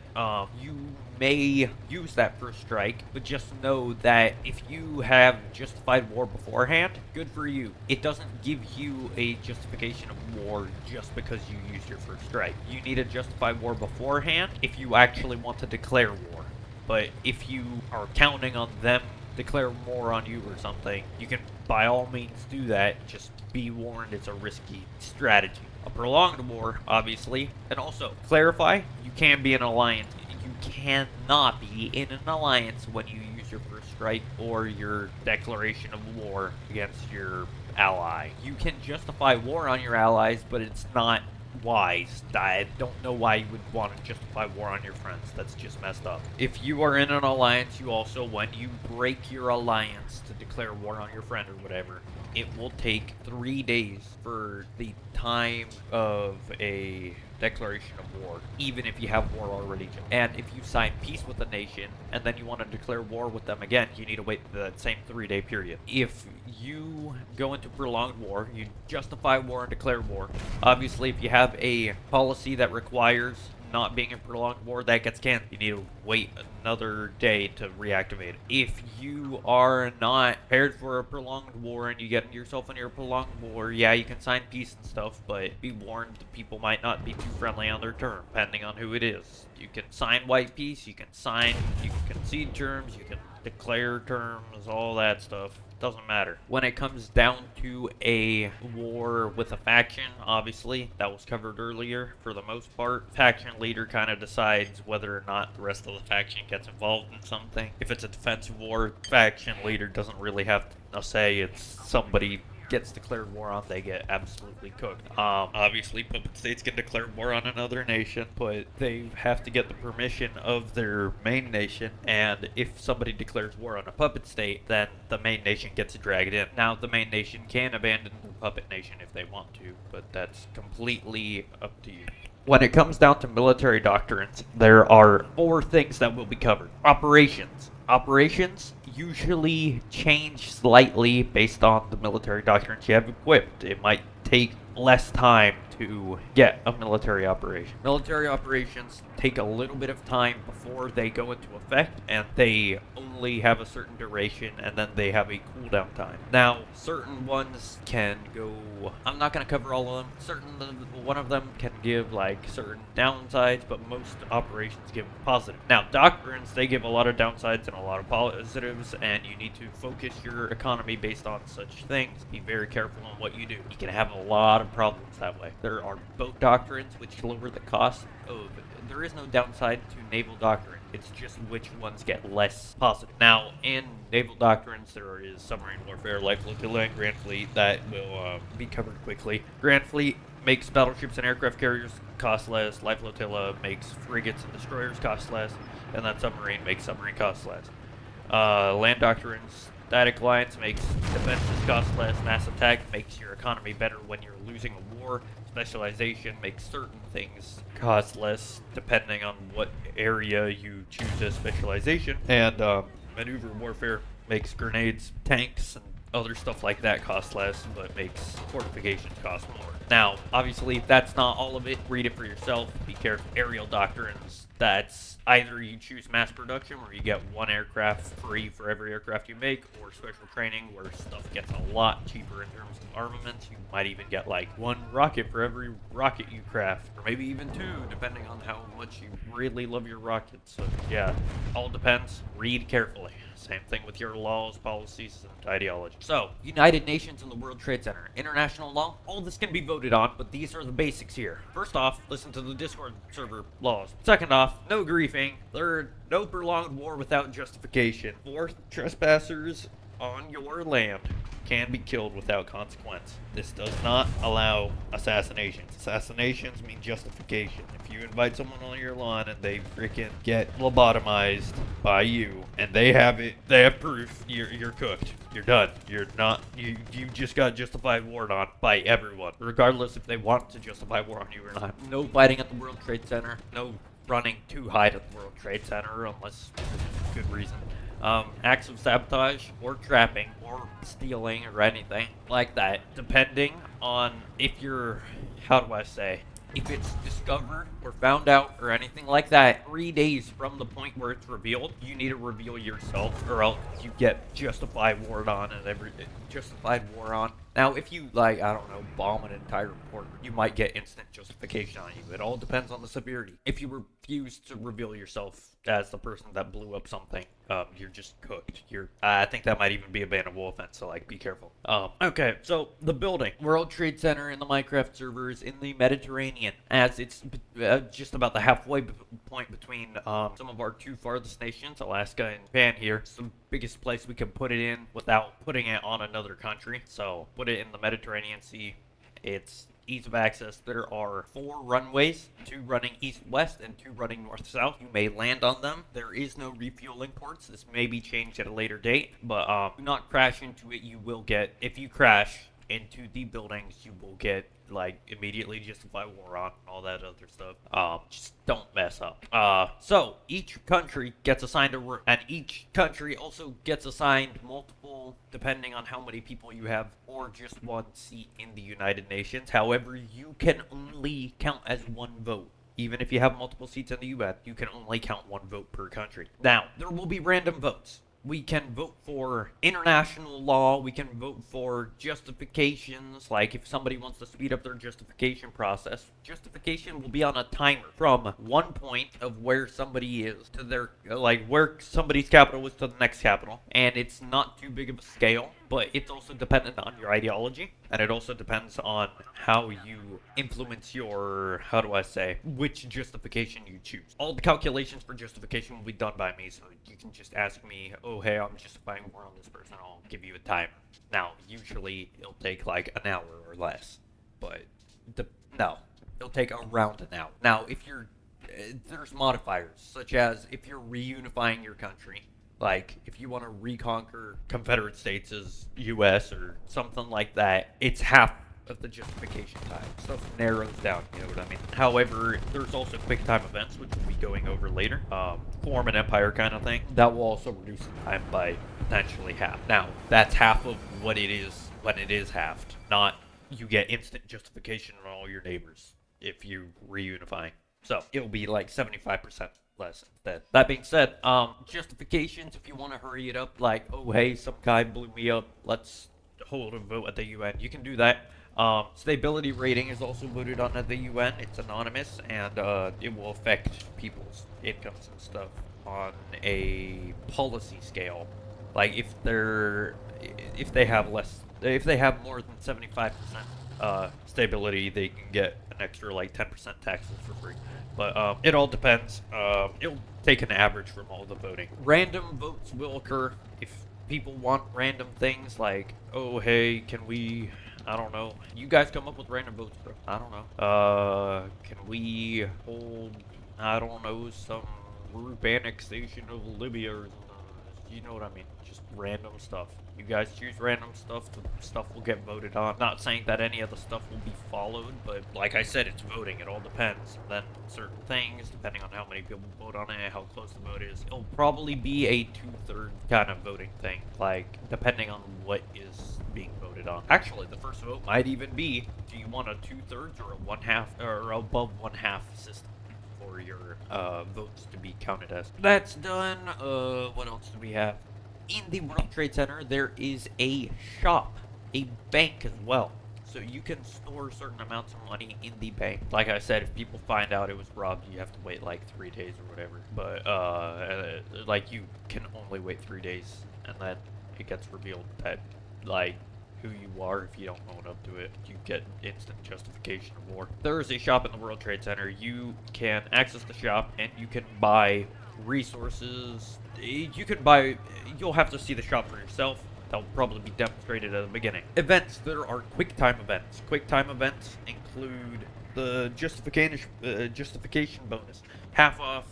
you may use that first strike, but just know that if you have justified war beforehand, good for you. It doesn't give you a justification of war just because you used your first strike. You need to justify war beforehand if you actually want to declare war. But if you are counting on them declare war on you or something, you can by all means do that. Just be warned, it's a risky strategy. A prolonged war, obviously, and also clarify, you can be in an alliance. You cannot be in an alliance when you use your first strike or your declaration of war against your ally. You can justify war on your allies, but it's not wise. I don't know why you would want to justify war on your friends. That's just messed up. If you are in an alliance, you also, when you break your alliance to declare war on your friend or whatever, it will take 3 days for the time of a declaration of war, even if you have war already. And if you sign peace with a nation and then you want to declare war with them again, you need to wait the same 3-day period. If you go into prolonged war, you justify war and declare war. Obviously, if you have a policy that requires not being in prolonged war, that gets canceled. You need to wait another day to reactivate it. If you are not prepared for a prolonged war and you get yourself into a prolonged war, yeah, you can sign peace and stuff, but be warned, the people might not be too friendly on their term, depending on who it is. You can sign white peace, you can concede terms, you can declare terms, all that stuff. Doesn't matter. When it comes down to a war with a faction, obviously, that was covered earlier, for the most part, faction leader kind of decides whether or not the rest of the faction gets involved in something. If it's a defensive war, faction leader doesn't really have a say. It's somebody gets declared war on, they get absolutely cooked. Obviously, puppet states can declare war on another nation, but they have to get the permission of their main nation, and if somebody declares war on a puppet state, then the main nation gets dragged in. Now, the main nation can abandon the puppet nation if they want to, but that's completely up to you. When it comes down to military doctrines, there are 4 things that will be covered. Operations. Operations usually change slightly based on the military doctrines you have equipped. It might take less time to get a military operation. Military operations take a little bit of time before they go into effect, and they only have a certain duration, and then they have a cooldown time. Now, certain ones can go, I'm not going to cover all of them. One of them can give like certain downsides, but most operations give positive. Now, doctrines, they give a lot of downsides and a lot of positives, and you need to focus your economy based on such things. Be very careful on what you do. You can have a lot of problems that way. There are boat doctrines, which lower the cost of, there is no downside to naval doctrine. It's just which ones get less positive. Now, in naval doctrines, there is submarine warfare, light flotilla, and Grand Fleet that will be covered quickly. Grand Fleet makes battleships and aircraft carriers cost less. Light flotilla makes frigates and destroyers cost less, and then submarine makes submarine cost less. Land doctrines, static alliance makes defenses cost less. Mass attack makes your economy better when you're losing a war. Specialization makes certain things cost less depending on what area you choose as specialization. And maneuver warfare makes grenades, tanks, and other stuff like that cost less, but makes fortifications cost more. Now, obviously, that's not all of it. Read it for yourself. Be careful. Aerial doctrines, that's either you choose mass production, where you get 1 aircraft free for every aircraft you make, or special training, where stuff gets a lot cheaper in terms of armaments. You might even get like 1 rocket for every rocket you craft, or maybe even 2, depending on how much you really love your rockets. So yeah, all depends. Read carefully. Same thing with your laws, policies, and ideology. So, United Nations and the World Trade Center. International law, all this can be voted on, but these are the basics here. First off, listen to the Discord server laws. Second off, no griefing. Third, no prolonged war without justification. Fourth, trespassers on your land can be killed without consequence. This does not allow assassinations. Assassinations mean justification. If you invite someone on your lawn and they freaking get lobotomized by you and they have proof, you're cooked. You're done. You're not, you just got justified war on by everyone, regardless if they want to justify war on you or not. No fighting at the World Trade Center. No running too high at the World Trade Center unless there's a good reason. Acts of sabotage or trapping or stealing or anything like that, depending on if you're, how do I say, if it's discovered or found out or anything like that, 3 days from the point where it's revealed, you need to reveal yourself or else you get justified war on and justified war on. Now, if you, like, I don't know, bomb an entire port, you might get instant justification on you. It all depends on the severity. If you refuse to reveal yourself as the person that blew up something, you're just cooked. I think that might even be a bannable offense, so, like, be careful. Okay, so the building. World Trade Center and the Minecraft servers in the Mediterranean, as it's just about the halfway point between some of our two farthest nations, Alaska and Japan here. It's the biggest place we can put it in without putting it on another country. So put it in the Mediterranean Sea. It's ease of access. There are 4 runways, 2 running east-west and 2 running north-south. You may land on them. There is no refueling ports. This may be changed at a later date, but do not crash into it. You will get, if you crash into the buildings, you will get, like, immediately justify war on all that other stuff. Just don't mess up. So each country gets assigned a room, and each country also gets assigned multiple, depending on how many people you have, or just 1 seat in the United Nations. However, you can only count as 1 vote. Even if you have multiple seats in the UN, you can only count 1 vote per country. Now, there will be random votes. We can vote for international law. We can vote for justifications. Like if somebody wants to speed up their justification process, justification will be on a timer from one point of where somebody is to their, like where somebody's capital is to the next capital. And it's not too big of a scale, but it's also dependent on your ideology. And it also depends on how you influence your, how do I say, which justification you choose. All the calculations for justification will be done by me, so you can just ask me, oh, hey, I'm justifying war on this person, I'll give you a timer. Now, usually it'll take like an hour or less, but no, it'll take around an hour. Now, if you're, there's modifiers, such as if you're reunifying your country, like, if you want to reconquer Confederate States as U.S. or something like that, it's half of the justification time. Stuff narrows down, you know what I mean? However, there's also quick time events, which we'll be going over later. Form an empire kind of thing. That will also reduce the time by potentially half. Now, that's half of what it is when it is halved. Not you get instant justification on all your neighbors if you reunifying. So, it'll be like 75%. Less instead. That being said, justifications, if you want to hurry it up, like, oh, hey, some guy blew me up, let's hold a vote at the UN, you can do that. Stability rating is also voted on at the UN. It's anonymous, and it will affect people's incomes and stuff on a policy scale. Like, if they have more than 75% stability, they can get an extra, like, 10% taxes for free. But it all depends. It'll take an average from all the voting. Random votes will occur if people want random things like, oh, hey, can we, I don't know. You guys come up with random votes, bro. I don't know. Can we hold, I don't know, some group annexation of Libya or you know what I mean? Just random stuff. You guys choose random stuff, the stuff will get voted on. Not saying that any of the stuff will be followed, but like I said, it's voting. It all depends. And then certain things, depending on how many people vote on it, how close the vote is, it'll probably be a 2/3 kind of voting thing. Like, depending on what is being voted on. Actually, the first vote might even be, do you want a 2/3 or a 1/2 or above 1/2 system for your votes to be counted as? That's done. What else do we have? In the World Trade Center, there is a shop, a bank as well. So you can store certain amounts of money in the bank. Like I said, if people find out it was robbed, you have to wait like 3 days or whatever. But, like, you can only wait 3 days, and then it gets revealed that, like, who you are if you don't own up to it. You get instant justification of war. There is a shop in the World Trade Center. You can access the shop, and you can buy resources. You can buy, you'll have to see the shop for yourself, They'll probably be demonstrated at the beginning. Events. There are QuickTime events. QuickTime events include the justification bonus. Half off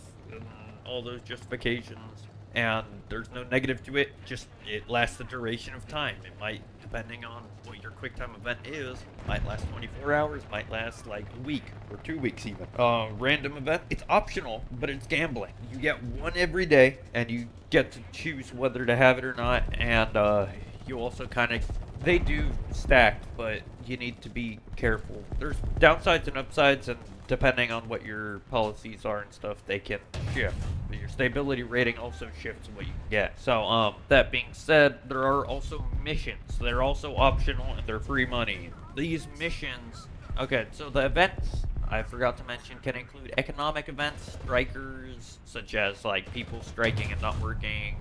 all those justifications, and there's no negative to it, just it lasts the duration of time. It might, depending on what your QuickTime event is, might last 24 hours, might last like a week or 2 weeks even. Random event, it's optional, but it's gambling. You get one every day, and you get to choose whether to have it or not, and you also kind of, they do stack, but you need to be careful. There's downsides and upsides, and depending on what your policies are and stuff, they can shift. Your stability rating also shifts what you can get. So, that being said, there are also missions. They're also optional, and they're free money. These missions, okay, so the events, I forgot to mention, can include economic events, strikers, such as like people striking and not working,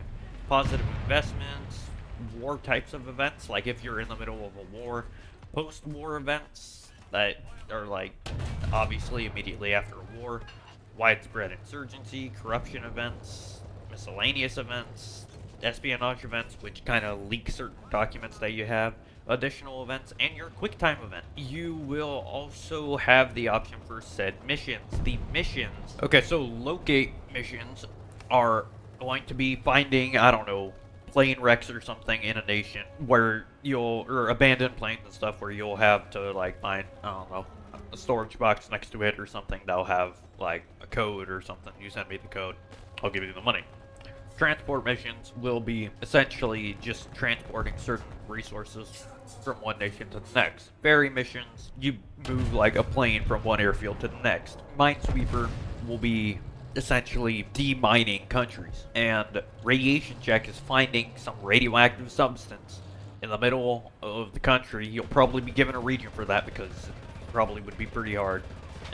positive investments, war types of events, like if you're in the middle of a war, post-war events that are like obviously immediately after a war, widespread insurgency, corruption events, miscellaneous events, espionage events, which kind of leak certain documents that you have, additional events, and your QuickTime event. You will also have the option for said missions. The missions, okay, so locate missions are going to be finding, I don't know, plane wrecks or something in a nation where or abandoned planes and stuff where you'll have to like find, I don't know, a storage box next to it or something that'll have like a code or something. You send me the code, I'll give you the money. Transport missions will be essentially just transporting certain resources from one nation to the next. Ferry missions, you move like a plane from one airfield to the next. Minesweeper will be essentially demining countries, and radiation check is finding some radioactive substance in the middle of the country. You'll probably be given a region for that because it probably would be pretty hard.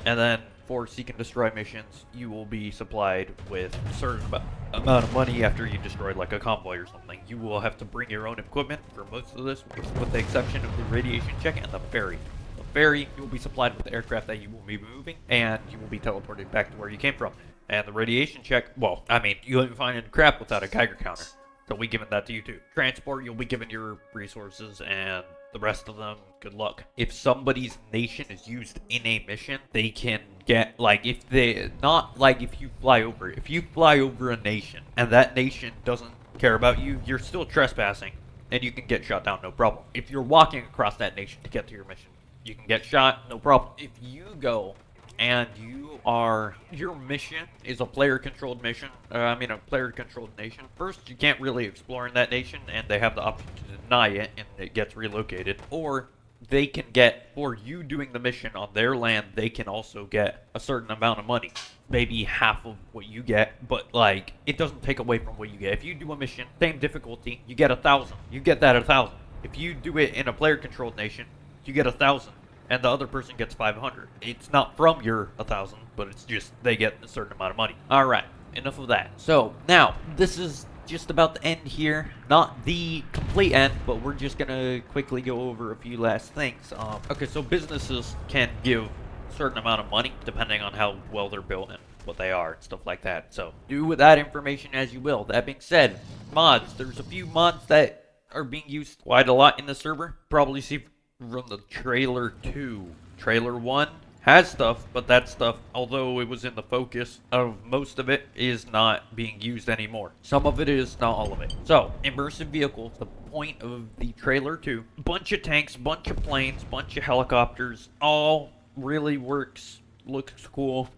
And then for seek and destroy missions, you will be supplied with a certain amount of money after you destroy like a convoy or something. You will have to bring your own equipment for most of this, with the exception of the radiation check and the ferry. The ferry, you will be supplied with the aircraft that you will be moving, and you will be teleported back to where you came from. And the radiation check, well, I mean, you ain't finding crap without a Geiger counter. So we giving that to you too. Transport, you'll be given your resources, and the rest of them, good luck. If somebody's nation is used in a mission, they can get, like, if they, not like if you fly over a nation, and that nation doesn't care about you, you're still trespassing, and you can get shot down, no problem. If you're walking across that nation to get to your mission, you can get shot, no problem. If you go and your mission is a player-controlled mission, a player-controlled nation. First, you can't really explore in that nation, and they have the option to deny it, and it gets relocated. Or, they can get, for you doing the mission on their land, they can also get a certain amount of money. Maybe half of what you get, but, like, it doesn't take away from what you get. If you do a mission, same difficulty, you get 1,000. You get that 1,000. If you do it in a player-controlled nation, you get 1,000. And the other person gets 500. It's not from your 1,000, but it's just they get a certain amount of money. Alright, enough of that. So, now, this is just about the end here. Not the complete end, but we're just gonna quickly go over a few last things. Okay, so businesses can give a certain amount of money, depending on how well they're built and what they are, and stuff like that. So, do with that information as you will. That being said, mods. There's a few mods that are being used quite a lot in the server. Probably see from the trailer 2. Trailer 1 has stuff, but that stuff, although it was in the focus of most of it, is not being used anymore. Some of it is, not all of it. So, immersive vehicles, the point of the trailer 2. Bunch of tanks, bunch of planes, bunch of helicopters, all really works, looks cool.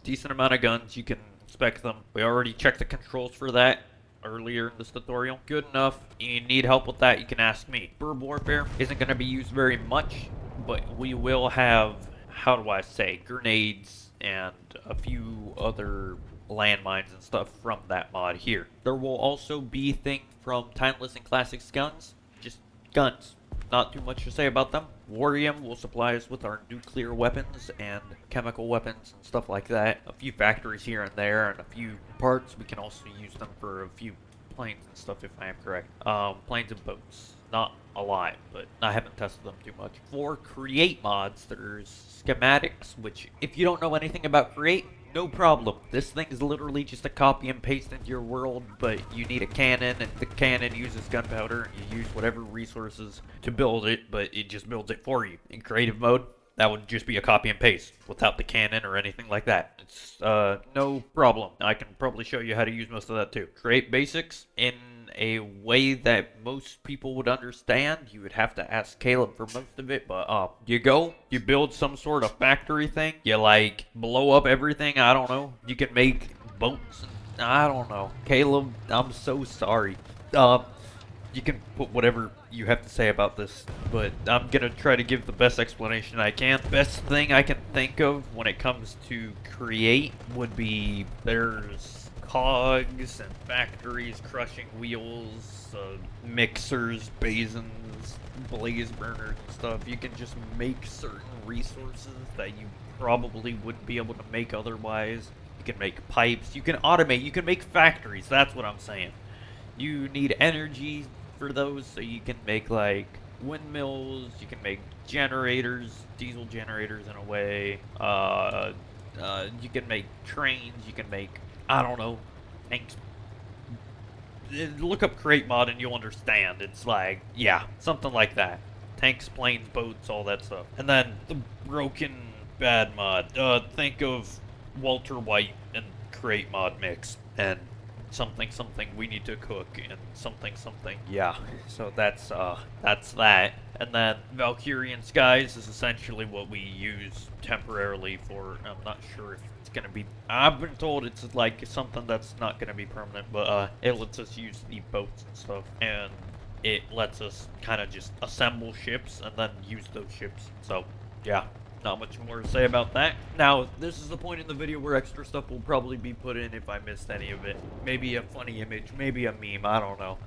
Decent amount of guns, you can inspect them. We already checked the controls for that earlier in this tutorial. Good enough. You need help with that, you can ask me. Bird warfare isn't going to be used very much, but we will have, how do I say, grenades and a few other landmines and stuff from that mod here. There will also be things from Timeless and Classics guns, just guns. Not too much to say about them. Warium will supply us with our nuclear weapons and chemical weapons and stuff like that. A few factories here and there and a few parts. We can also use them for a few planes and stuff if I am correct. Planes and boats. Not a lot, but I haven't tested them too much. For create mods, there's schematics, which if you don't know anything about create, no problem. This thing is literally just a copy and paste into your world, but you need a cannon, and the cannon uses gunpowder, and you use whatever resources to build it, but it just builds it for you. In creative mode, that would just be a copy and paste without the cannon or anything like that. It's no problem. I can probably show you how to use most of that too. Create basics in a way that most people would understand. You would have to ask Caleb for most of it, but you go, you build some sort of factory thing, you like blow up everything, I don't know. You can make boats, I don't know. Caleb, I'm so sorry. You can put whatever you have to say about this, but I'm gonna try to give the best explanation I can. Best thing I can think of when it comes to create would be there's cogs and factories, crushing wheels, mixers, basins, blaze burners and stuff. You can just make certain resources that you probably wouldn't be able to make otherwise. You can make pipes, you can automate, you can make factories, that's what I'm saying. You need energy for those, so you can make like windmills, you can make generators, diesel generators in a way. You can make trains, you can make, I don't know, tanks. Look up create mod and you'll understand. It's like, yeah, something like that. Tanks, planes, boats, all that stuff. And then the broken bad mod. Think of Walter White and create mod mix and something something we need to cook and something something, yeah. So that's that. And then Valkyrian skies is essentially what we use temporarily for, I'm not sure if it's gonna be, I've been told it's like something that's not gonna be permanent, but it lets us use the boats and stuff, and it lets us kind of just assemble ships and then use those ships. So yeah, not much more to say about that. Now, this is the point in the video where extra stuff will probably be put in if I missed any of it. Maybe a funny image, maybe a meme, I don't know.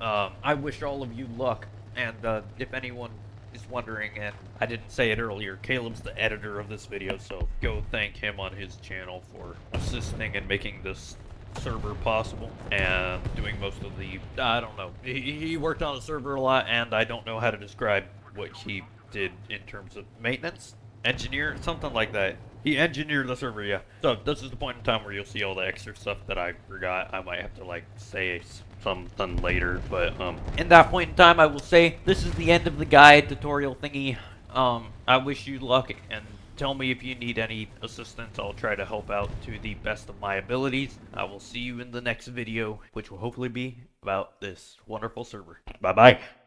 I wish all of you luck, and if anyone is wondering, and I didn't say it earlier, Caleb's the editor of this video, so go thank him on his channel for assisting and making this server possible, and doing most of the, I don't know. He worked on the server a lot, and I don't know how to describe what he did in terms of maintenance. Engineer, something like that. He engineered the server, yeah. So this is the point in time where you'll see all the extra stuff that I forgot. I might have to like say something later, but in that point in time, I will say this is the end of the guide tutorial thingy. I wish you luck, and tell me if you need any assistance. I'll try to help out to the best of my abilities. I will see you in the next video, which will hopefully be about this wonderful server. Bye bye.